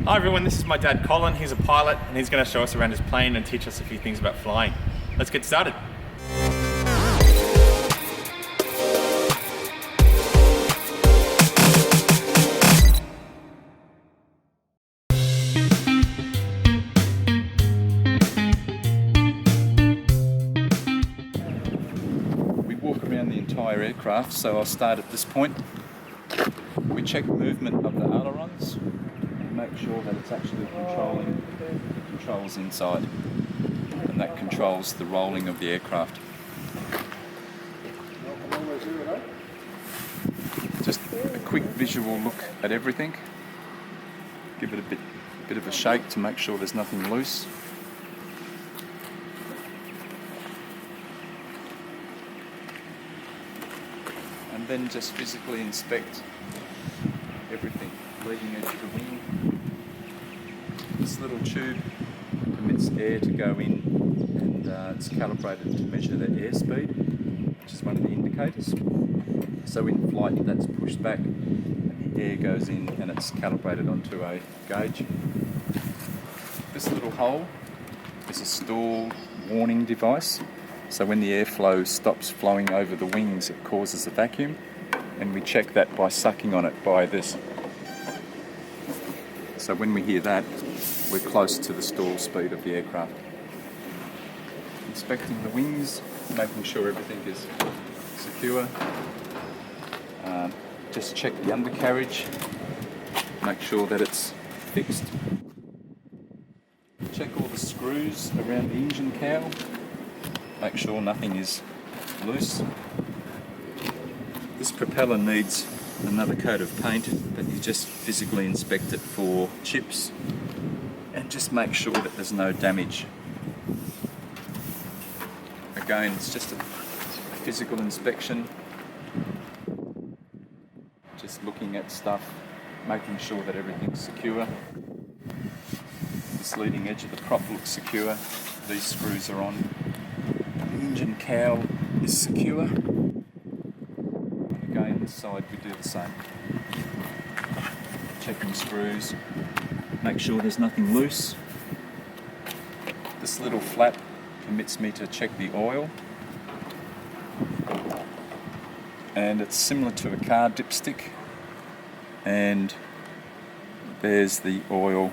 Hi everyone, this is my dad Colin. He's a pilot and he's going to show us around his plane and teach us a few things about flying. Let's get started. We walk around the entire aircraft, so I'll start at this point. We check movement of the ailerons and make sure that it's actually controlling the controls inside, and that controls the rolling of the aircraft. Just a quick visual look at everything. Give it a bit of a shake to make sure there's nothing loose. And then just physically inspect everything, leading edge of the wing. This little tube permits air to go in, and it's calibrated to measure the airspeed, which is one of the indicators. So in flight that's pushed back and the air goes in and it's calibrated onto a gauge. This little hole is a stall warning device. So when the airflow stops flowing over the wings, it causes a vacuum, and we check that by sucking on it by this. So when we hear that, we're close to the stall speed of the aircraft. Inspecting the wings, making sure everything is secure. Just check the undercarriage, make sure that it's fixed. Check all the screws around the engine cowl. Make sure nothing is loose. This propeller needs another coat of paint, but you just physically inspect it for chips and just make sure that there's no damage. Again, it's just a physical inspection, just looking at stuff, making sure that everything's secure. This leading edge of the prop looks secure. These screws are on. The engine cowl is secure. And again, this side we do the same. Checking screws, make sure there's nothing loose. This little flap permits me to check the oil. And it's similar to a car dipstick. And there's the oil.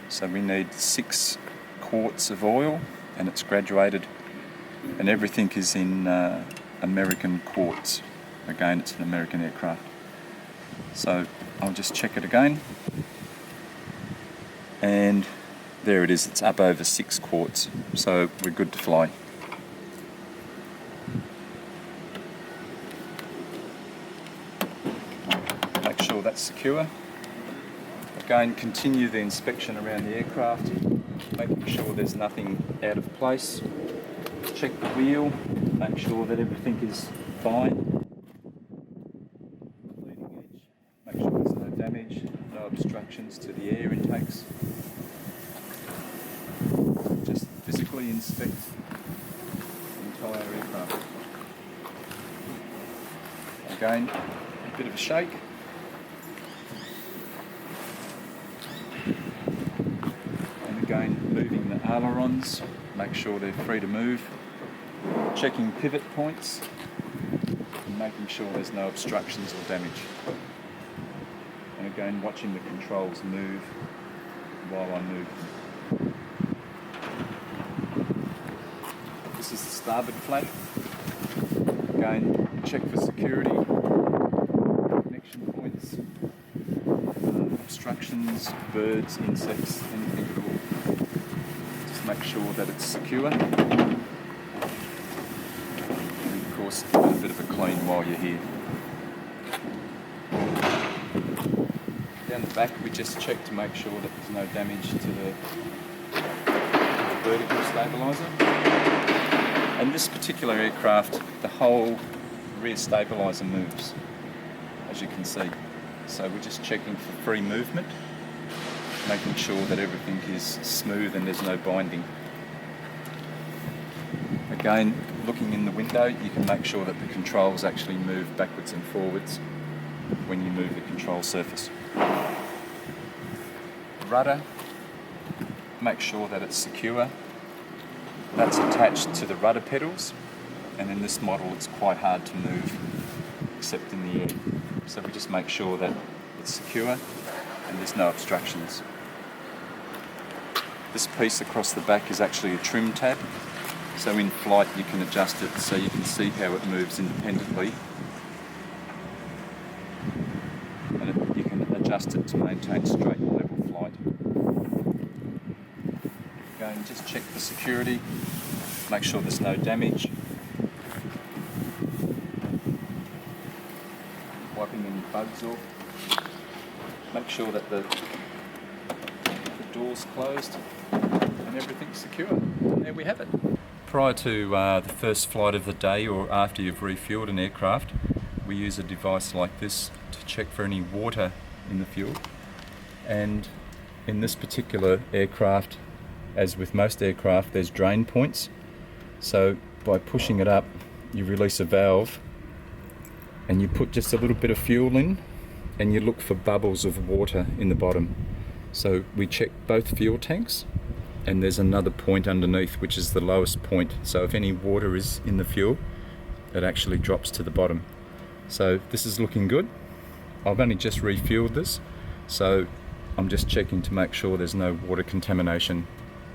So we need 6 quarts of oil, and it's graduated, and everything is in American quarts. Again, it's an American aircraft. So I'll just check it again, and there it is, it's up over 6 quarts, so we're good to fly. Make sure that's secure. Again, continue the inspection around the aircraft, making sure there's nothing out of place. Check the wheel, make sure that everything is fine. Leading edge, make sure there's no damage, no obstructions to the air intakes. Just physically inspect the entire aircraft. Again, a bit of a shake. Again, moving the ailerons, make sure they're free to move. Checking pivot points and making sure there's no obstructions or damage. And again, watching the controls move while I move them. This is the starboard flap. Again, check for security, connection points, obstructions, birds, insects, anything at all. Just make sure that it's secure. And of course, give it a bit of a clean while you're here. Down the back, we just check to make sure that there's no damage to the vertical stabiliser. And this particular aircraft, the whole rear stabiliser moves, as you can see. So we're just checking for free movement, making sure that everything is smooth and there's no binding. Again, looking in the window, you can make sure that the controls actually move backwards and forwards when you move the control surface. rudder, make sure that it's secure. That's attached to the rudder pedals, and in this model it's quite hard to move except in the air. So we just make sure that it's secure and there's no obstructions. This piece across the back is actually a trim tab, so in flight you can adjust it so you can see how it moves independently, and you can adjust it to maintain straight and level flight. Go and just check the security, make sure there's no damage. Wiping any bugs off. Make sure that the door's closed and everything's secure. And there we have it. Prior to the first flight of the day or after you've refueled an aircraft, we use a device like this to check for any water in the fuel. And in this particular aircraft, as with most aircraft, there's drain points. So by pushing it up, you release a valve and you put just a little bit of fuel in and you look for bubbles of water in the bottom. So we check both fuel tanks, and there's another point underneath which is the lowest point. So if any water is in the fuel, it actually drops to the bottom. So this is looking good. I've only just refueled this, so I'm just checking to make sure there's no water contamination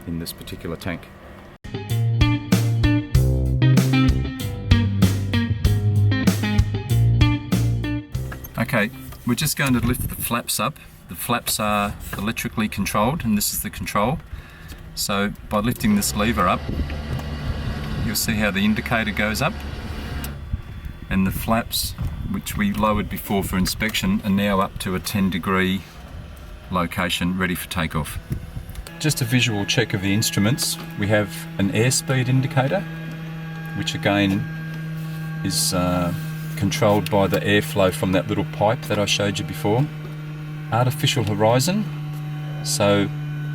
in this particular tank. Okay, we're just going to lift the flaps up. The flaps are electrically controlled, and this is the control. So by lifting this lever up, you'll see how the indicator goes up, and the flaps, which we lowered before for inspection, are now up to a 10-degree location, ready for takeoff. Just a visual check of the instruments. We have an airspeed indicator, which again is controlled by the airflow from that little pipe that I showed you before. Artificial horizon, so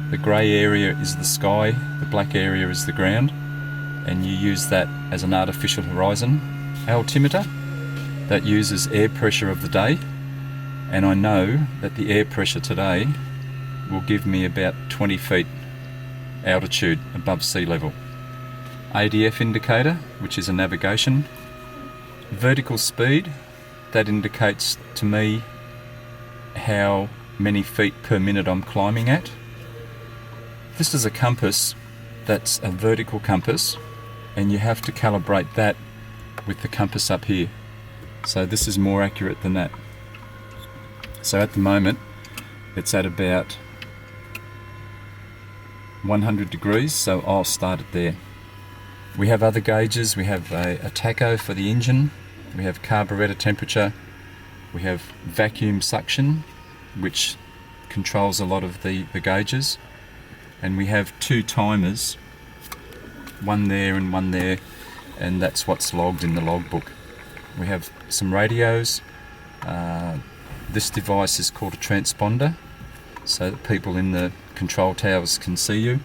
the grey area is the sky, the black area is the ground, and you use that as an artificial horizon. Altimeter, that uses air pressure of the day, and I know that the air pressure today will give me about 20 feet altitude above sea level. ADF indicator, which is a navigation. Vertical speed, that indicates to me how many feet per minute I'm climbing at. This is a compass that's a vertical compass, and you have to calibrate that with the compass up here. So this is more accurate than that. So at the moment it's at about 100 degrees, so I'll start it there. We have other gauges. We have a tacho for the engine, we have carburetor temperature, we have vacuum suction, which controls a lot of the gauges, and we have two timers, one there and one there, and that's what's logged in the logbook. We have some radios. This device is called a transponder, so that people in the control towers can see you,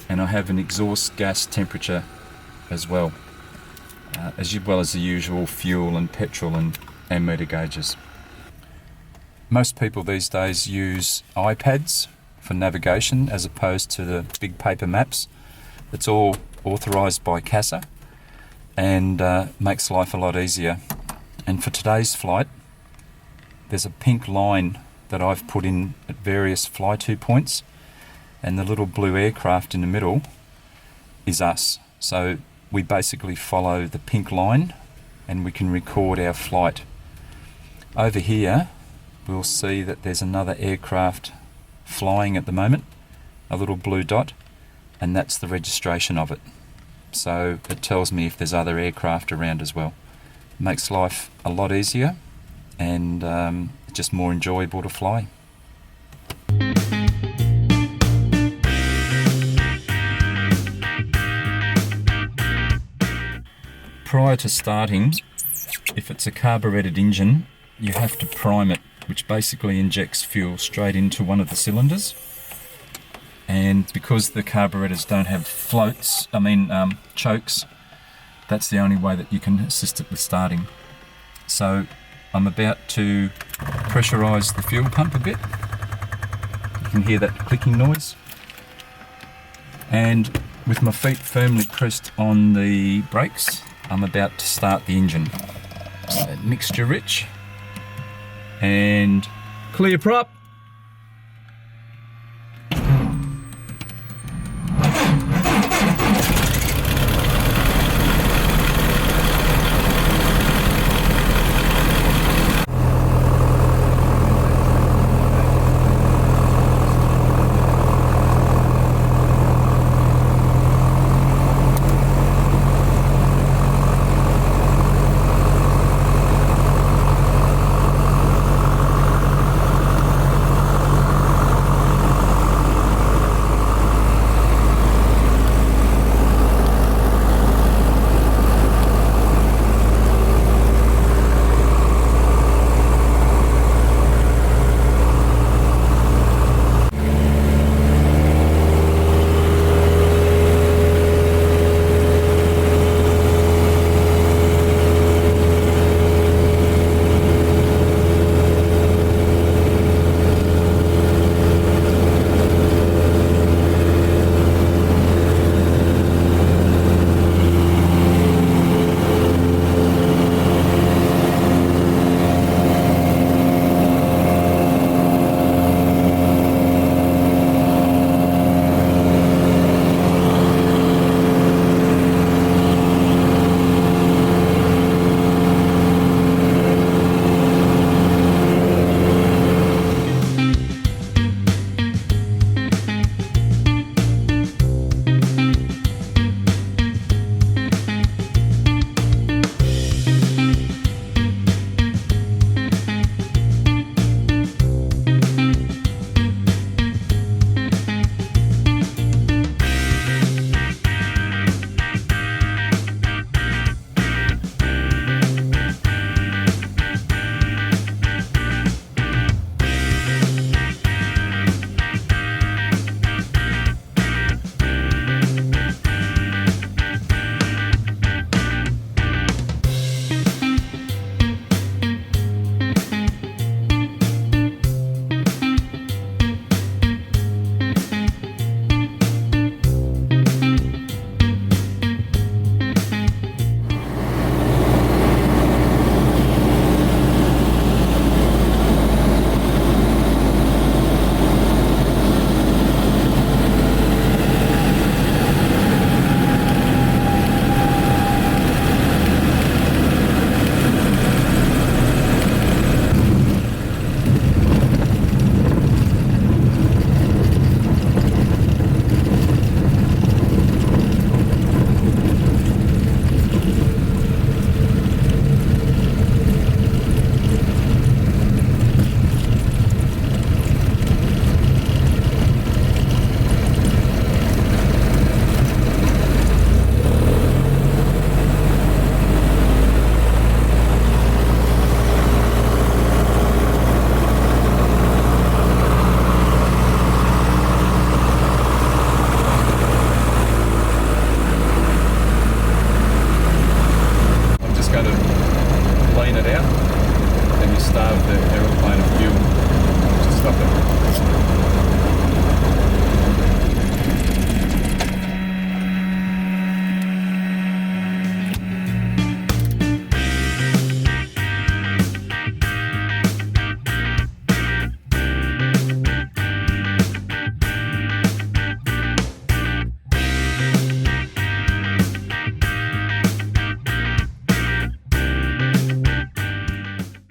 and I have an exhaust gas temperature as well, as well as the usual fuel and petrol and ammeter gauges. Most people these days use iPads for navigation as opposed to the big paper maps. It's all authorised by CASA and makes life a lot easier. And for today's flight, there's a pink line that I've put in at various fly-to points, and the little blue aircraft in the middle is us. So we basically follow the pink line and we can record our flight. Over here we'll see that there's another aircraft flying at the moment, a little blue dot, and that's the registration of it. So it tells me if there's other aircraft around as well. Makes life a lot easier and just more enjoyable to fly. Prior to starting, if it's a carburetted engine, you have to prime it, which basically injects fuel straight into one of the cylinders. And because the carburetors don't have chokes, that's the only way that you can assist it with starting. So I'm about to pressurise the fuel pump a bit. You can hear that clicking noise. And with my feet firmly pressed on the brakes, I'm about to start the engine. Mixture rich and clear prop.